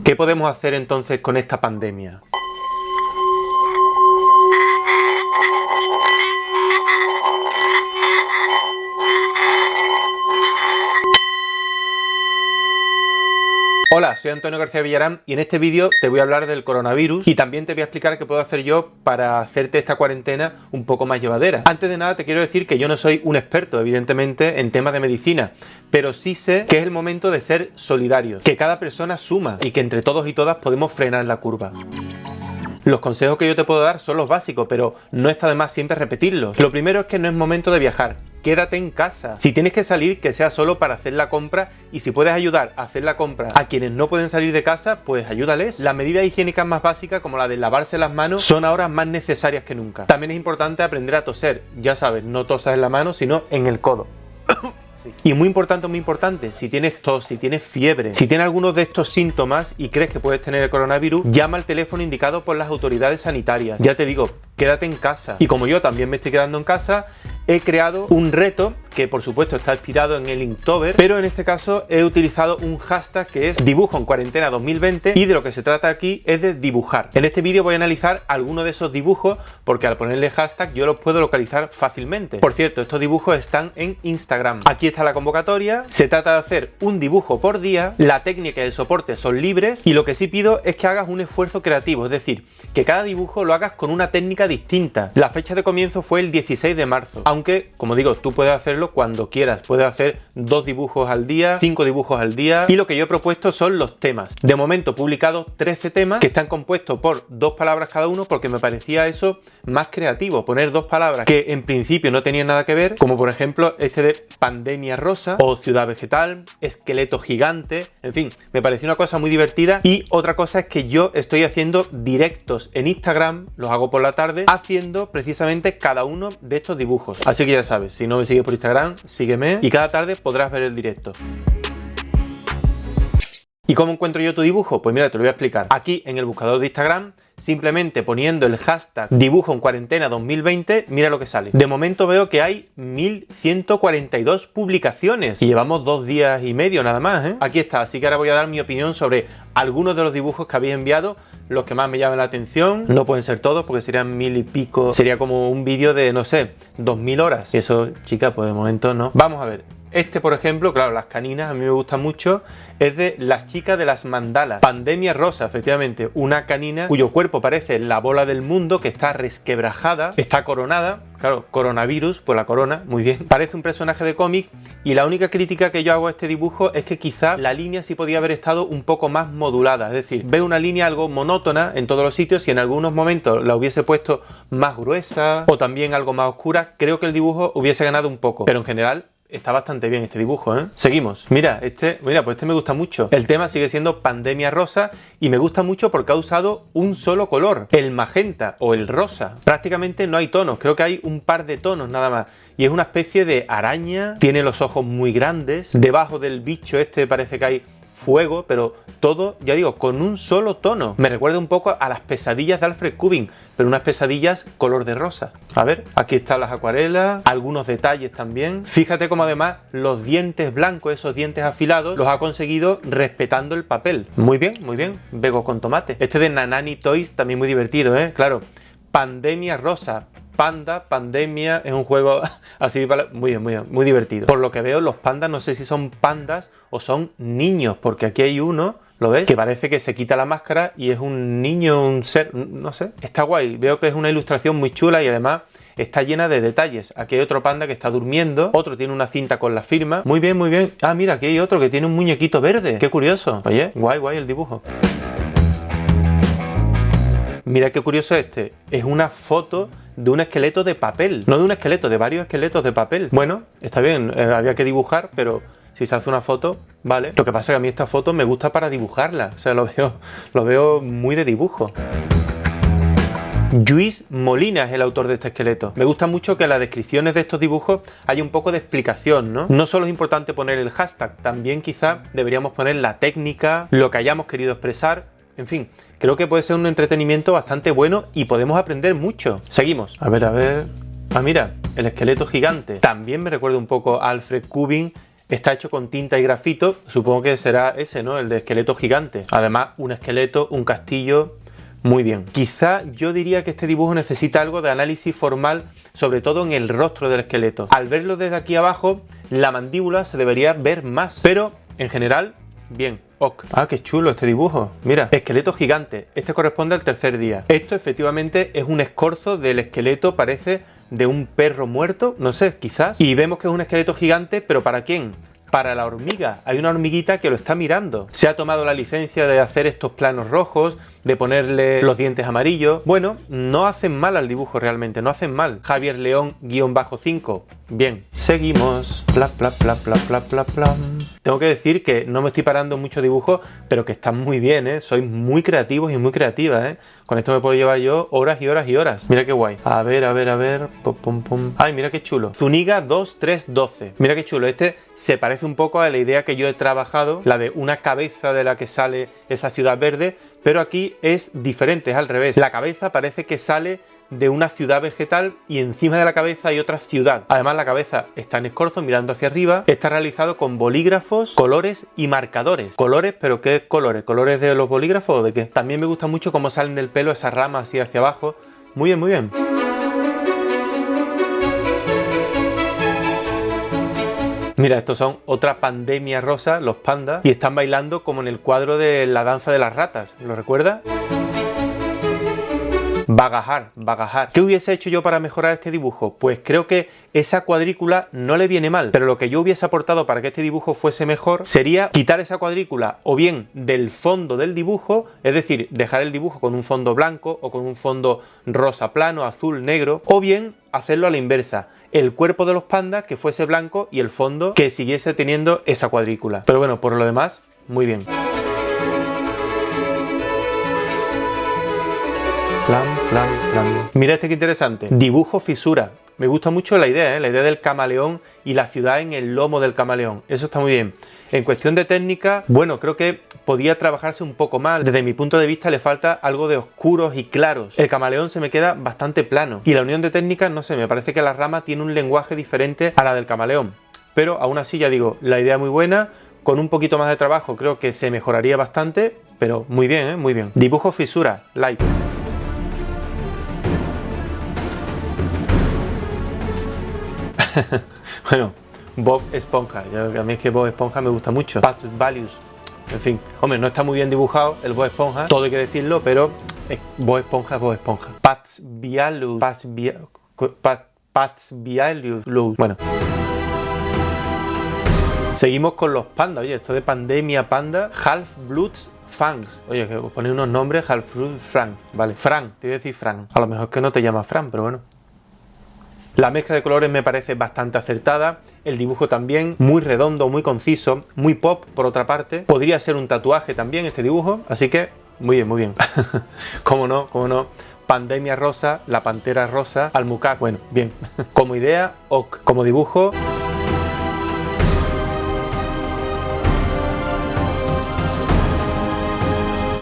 ¿Qué podemos hacer entonces con esta pandemia? Hola, soy Antonio García Villarán y en este vídeo te voy a hablar del coronavirus y también te voy a explicar qué puedo hacer yo para hacerte esta cuarentena un poco más llevadera. Antes de nada te quiero decir que yo no soy un experto, evidentemente, en temas de medicina, pero sí sé que es el momento de ser solidarios, que cada persona suma y que entre todos y todas podemos frenar la curva. Los consejos que yo te puedo dar son los básicos, pero no está de más siempre repetirlos. Lo primero es que no es momento de viajar. Quédate en casa. Si tienes que salir, que sea solo para hacer la compra, y si puedes ayudar a hacer la compra a quienes no pueden salir de casa, pues ayúdales. Las medidas higiénicas más básicas, como la de lavarse las manos, son ahora más necesarias que nunca. También es importante aprender a toser. Ya sabes, no tosas en la mano, sino en el codo. Y muy importante, si tienes tos, si tienes fiebre, si tienes algunos de estos síntomas y crees que puedes tener el coronavirus, llama al teléfono indicado por las autoridades sanitarias. Ya te digo, quédate en casa. Y como yo también me estoy quedando en casa, he creado un reto que por supuesto está inspirado en el Inktober, pero en este caso he utilizado un hashtag que es Dibujo en Cuarentena 2020 y de lo que se trata aquí es de dibujar. En este vídeo voy a analizar algunos de esos dibujos porque al ponerle hashtag yo los puedo localizar fácilmente. Por cierto, estos dibujos están en Instagram. Aquí está la convocatoria. Se trata de hacer un dibujo por día. La técnica y el soporte son libres y lo que sí pido es que hagas un esfuerzo creativo, es decir, que cada dibujo lo hagas con una técnica distinta. La fecha de comienzo fue el 16 de marzo, aunque como digo, tú puedes hacerlo cuando quieras. Puedes hacer 2 dibujos al día, 5 dibujos al día, y lo que yo he propuesto son los temas. De momento he publicado 13 temas que están compuestos por 2 palabras cada uno porque me parecía eso más creativo, poner 2 palabras que en principio no tenían nada que ver, como por ejemplo este de pandemia rosa o ciudad vegetal, esqueleto gigante, en fin, me pareció una cosa muy divertida. Y otra cosa es que yo estoy haciendo directos en Instagram, los hago por la tarde, haciendo precisamente cada uno de estos dibujos. Así que ya sabes, si no me sigues por Instagram, sígueme y cada tarde podrás ver el directo. ¿Y cómo encuentro yo tu dibujo? Pues mira, te lo voy a explicar. Aquí en el buscador de Instagram, simplemente poniendo el hashtag Dibujo en Cuarentena 2020, mira lo que sale. De momento veo que hay 1142 publicaciones y llevamos 2 días y medio nada más, ¿eh? Aquí está, así que ahora voy a dar mi opinión sobre algunos de los dibujos que habéis enviado, los que más me llaman la atención. No pueden ser todos porque serían 1000 y pico, sería como un vídeo de, no sé, 2000 horas. Y eso, chica, pues de momento no. Vamos a ver. Este, por ejemplo, claro, las caninas a mí me gustan mucho, es de las chicas de las mandalas. Pandemia rosa, efectivamente, una canina cuyo cuerpo parece la bola del mundo, que está resquebrajada, está coronada, claro, coronavirus, pues la corona, muy bien. Parece un personaje de cómic y la única crítica que yo hago a este dibujo es que quizá la línea sí podía haber estado un poco más modulada, es decir, veo una línea algo monótona en todos los sitios y en algunos momentos la hubiese puesto más gruesa o también algo más oscura, creo que el dibujo hubiese ganado un poco, pero en general está bastante bien este dibujo, ¿eh? Seguimos. Mira, pues este me gusta mucho. El tema sigue siendo pandemia rosa y me gusta mucho porque ha usado un solo color, el magenta o el rosa. Prácticamente no hay tonos, creo que hay un par de tonos nada más. Y es una especie de araña, tiene los ojos muy grandes, debajo del bicho este parece que hay fuego, pero todo, ya digo, con un solo tono. Me recuerda un poco a las pesadillas de Alfred Kubin, pero unas pesadillas color de rosa. A ver, aquí están las acuarelas, algunos detalles también. Fíjate cómo además los dientes blancos, esos dientes afilados, los ha conseguido respetando el papel. Muy bien, Vego con tomate. Este de Nanani Toys también muy divertido, ¿eh? Claro, pandemia rosa. Panda, pandemia, es un juego así, muy bien, muy divertido. Por lo que veo, los pandas no sé si son pandas o son niños, porque aquí hay uno, ¿lo ves? Que parece que se quita la máscara y es un niño, un ser, no sé, está guay. Veo que es una ilustración muy chula y además está llena de detalles. Aquí hay otro panda que está durmiendo, otro tiene una cinta con la firma. Muy bien. Ah, mira, aquí hay otro que tiene un muñequito verde. Qué curioso. Oye, guay el dibujo. Mira qué curioso este. Es una foto de un esqueleto de papel. No de un esqueleto, de varios esqueletos de papel. Bueno, está bien, había que dibujar, pero si se hace una foto, vale. Lo que pasa es que a mí esta foto me gusta para dibujarla. O sea, lo veo muy de dibujo. Lluís Molina es el autor de este esqueleto. Me gusta mucho que en las descripciones de estos dibujos haya un poco de explicación, ¿no? No solo es importante poner el hashtag, también quizá deberíamos poner la técnica, lo que hayamos querido expresar, en fin. Creo que puede ser un entretenimiento bastante bueno y podemos aprender mucho. Seguimos. A ver. Ah, mira, el esqueleto gigante. También me recuerda un poco a Alfred Kubin está hecho con tinta y grafito, supongo que será ese, ¿no? El de esqueleto gigante. Además, un esqueleto, un castillo, muy bien. Quizá yo diría que este dibujo necesita algo de análisis formal, sobre todo en el rostro del esqueleto. Al verlo desde aquí abajo, la mandíbula se debería ver más, pero en general, bien. Ok. Ah, qué chulo este dibujo. Mira, esqueleto gigante. Este corresponde al tercer día. Esto efectivamente es un escorzo del esqueleto, parece de un perro muerto, no sé, quizás. Y vemos que es un esqueleto gigante, pero ¿para quién? Para la hormiga. Hay una hormiguita que lo está mirando. Se ha tomado la licencia de hacer estos planos rojos, de ponerle los dientes amarillos. Bueno, no hacen mal al dibujo realmente, no hacen mal. Javier León _5. Bien, seguimos. Pla, pla, pla, pla, pla, pla, pla. Tengo que decir que no me estoy parando en muchos dibujos, pero que están muy bien, ¿eh? Sois muy creativos y muy creativas, ¿eh? Con esto me puedo llevar yo horas y horas y horas. Mira qué guay. A ver, a ver, a ver. Pum, pum, pum. Ay, mira qué chulo. Zuniga 2312. Mira qué chulo. Este se parece un poco a la idea que yo he trabajado, la de una cabeza de la que sale esa ciudad verde, pero aquí es diferente, es al revés. La cabeza parece que sale de una ciudad vegetal y encima de la cabeza hay otra ciudad. Además, la cabeza está en escorzo mirando hacia arriba. Está realizado con bolígrafos, colores y marcadores. Colores, pero ¿qué colores? ¿Colores de los bolígrafos o de qué? También me gusta mucho cómo salen del pelo esas ramas así hacia abajo. Muy bien, muy bien. Mira, estos son otra pandemia rosa, los pandas, y están bailando como en el cuadro de la danza de las ratas. ¿Lo recuerdas? Bagajar, bagajar. ¿Qué hubiese hecho yo para mejorar este dibujo? Pues creo que esa cuadrícula no le viene mal, pero lo que yo hubiese aportado para que este dibujo fuese mejor sería quitar esa cuadrícula o bien del fondo del dibujo, es decir, dejar el dibujo con un fondo blanco o con un fondo rosa plano, azul, negro, o bien hacerlo a la inversa. El cuerpo de los pandas que fuese blanco y el fondo que siguiese teniendo esa cuadrícula. Pero bueno, por lo demás, muy bien. Plan, plan, plan. Mira este que interesante. Dibujo fisura. Me gusta mucho la idea, ¿eh? La idea del camaleón y la ciudad en el lomo del camaleón. Eso está muy bien. En cuestión de técnica, bueno, creo que podía trabajarse un poco más. Desde mi punto de vista le falta algo de oscuros y claros. El camaleón se me queda bastante plano. Y la unión de técnicas, no sé, me parece que la rama tiene un lenguaje diferente a la del camaleón. Pero aún así, ya digo, la idea muy buena. Con un poquito más de trabajo creo que se mejoraría bastante. Pero muy bien, ¿eh? Muy bien. Dibujo fisura, like. Bueno, Bob Esponja. A mí es que Bob Esponja me gusta mucho. Pat's Values. En fin, hombre, no está muy bien dibujado el Bob Esponja, todo hay que decirlo, pero Bob Esponja es Bob Esponja. Pat's Values. Pat's Values. Bueno. Seguimos con los pandas. Oye, esto de pandemia panda. Half Bloods Fangs. Oye, que os ponéis unos nombres. Half Bloods Frank. Vale, Frank. Te voy a decir Frank. A lo mejor es que no te llamas Frank, pero bueno. La mezcla de colores me parece bastante acertada, el dibujo también, muy redondo, muy conciso, muy pop por otra parte. Podría ser un tatuaje también este dibujo, así que muy bien, muy bien. Cómo no, cómo no. Pandemia rosa, la pantera rosa, Almucat, bueno, bien. Como idea, ok. Como dibujo...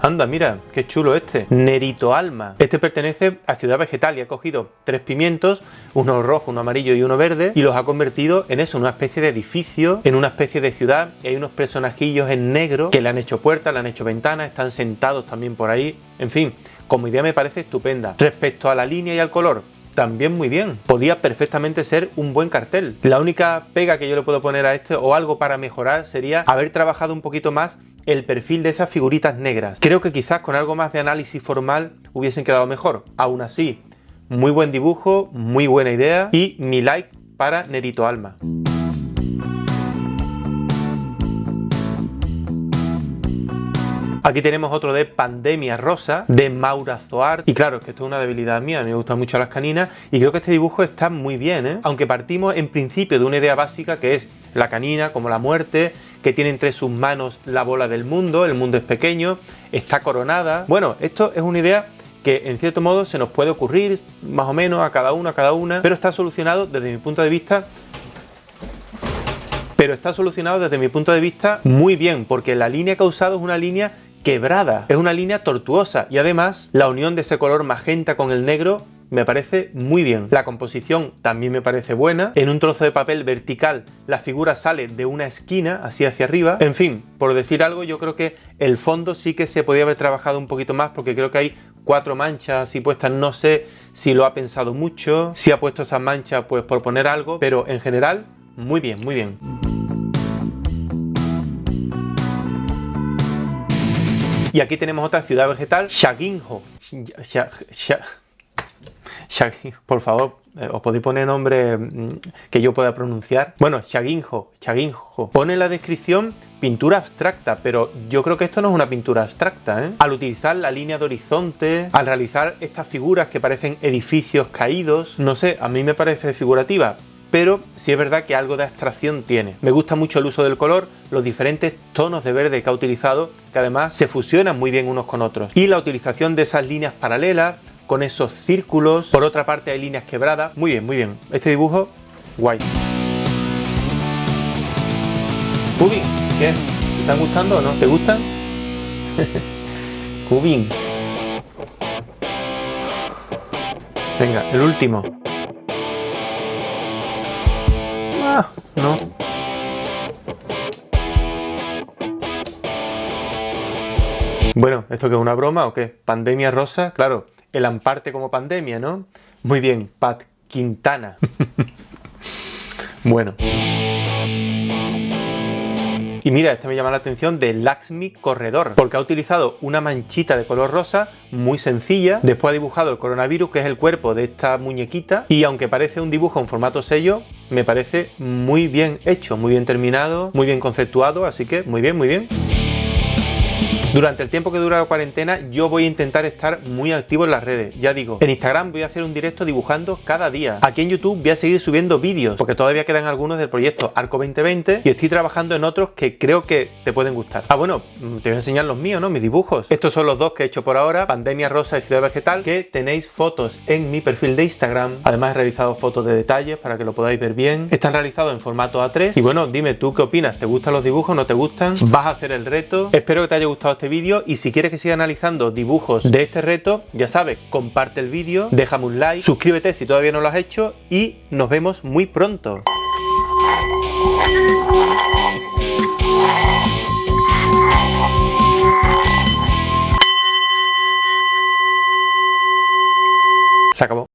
Anda, mira, qué chulo este. Nerito Alma. Este pertenece a Ciudad Vegetal y ha cogido 3 pimientos, uno rojo, uno amarillo y uno verde, y los ha convertido en eso, en una especie de edificio, en una especie de ciudad. Y hay unos personajillos en negro que le han hecho puertas, le han hecho ventanas, están sentados también por ahí. En fin, como idea me parece estupenda. Respecto a la línea y al color, también muy bien. Podía perfectamente ser un buen cartel. La única pega que yo le puedo poner a este, o algo para mejorar, sería haber trabajado un poquito más el perfil de esas figuritas negras. Creo que quizás con algo más de análisis formal hubiesen quedado mejor. Aún así, muy buen dibujo, muy buena idea y mi like para Nerito Alma. Aquí tenemos otro de Pandemia Rosa, de Maura Zoart. Y claro, es que esto es una debilidad mía, me gustan mucho las caninas y creo que este dibujo está muy bien, ¿eh? Aunque partimos en principio de una idea básica que es la canina como la muerte, que tiene entre sus manos la bola del mundo, el mundo es pequeño, está coronada. Bueno, esto es una idea que en cierto modo se nos puede ocurrir más o menos a cada uno, a cada una, pero está solucionado desde mi punto de vista muy bien, porque la línea que ha usado es una línea quebrada, es una línea tortuosa y además la unión de ese color magenta con el negro me parece muy bien. La composición también me parece buena. En un trozo de papel vertical la figura sale de una esquina así hacia arriba. En fin, por decir algo, yo creo que el fondo sí que se podía haber trabajado un poquito más, porque creo que hay 4 manchas así puestas. No sé si lo ha pensado mucho, si ha puesto esas manchas pues por poner algo, pero en general muy bien, muy bien. Y aquí tenemos otra ciudad vegetal, Shaginho. Por favor, os podéis poner nombre que yo pueda pronunciar. Bueno, Shaginho. Pone en la descripción pintura abstracta, pero yo creo que esto no es una pintura abstracta, ¿eh? Al utilizar la línea de horizonte, al realizar estas figuras que parecen edificios caídos, no sé, a mí me parece figurativa. Pero sí es verdad que algo de abstracción tiene. Me gusta mucho el uso del color, los diferentes tonos de verde que ha utilizado, que además se fusionan muy bien unos con otros. Y la utilización de esas líneas paralelas, con esos círculos. Por otra parte hay líneas quebradas. Muy bien, muy bien. Este dibujo, guay. Cubin, ¿qué? ¿Te están gustando o no? ¿Te gustan? Cubin. Venga, el último. No. Bueno, ¿esto qué es una broma o qué? ¿Pandemia rosa? Claro, el amparte como pandemia, ¿no? Muy bien, Pat Quintana. Bueno. Y mira, este me llama la atención de Lakshmi Corredor, porque ha utilizado una manchita de color rosa muy sencilla. Después ha dibujado el coronavirus, que es el cuerpo de esta muñequita, y aunque parece un dibujo en formato sello, me parece muy bien hecho, muy bien terminado, muy bien conceptuado, así que muy bien, muy bien. Durante el tiempo que dura la cuarentena yo voy a intentar estar muy activo en las redes. Ya digo, en Instagram voy a hacer un directo dibujando cada día. Aquí en YouTube voy a seguir subiendo vídeos, porque todavía quedan algunos del proyecto Arco 2020 y estoy trabajando en otros que creo que te pueden gustar. Ah, bueno, te voy a enseñar los míos, ¿no? Mis dibujos. Estos son los dos que he hecho por ahora, Pandemia Rosa y Ciudad Vegetal, que tenéis fotos en mi perfil de Instagram. Además he realizado fotos de detalles para que lo podáis ver bien. Están realizados en formato A3. Y bueno, dime tú qué opinas. ¿Te gustan los dibujos? ¿No te gustan? ¿Vas a hacer el reto? Espero que te haya gustado este vídeo, y si quieres que siga analizando dibujos de este reto, ya sabes, comparte el vídeo, déjame un like, suscríbete si todavía no lo has hecho y nos vemos muy pronto. Se acabó.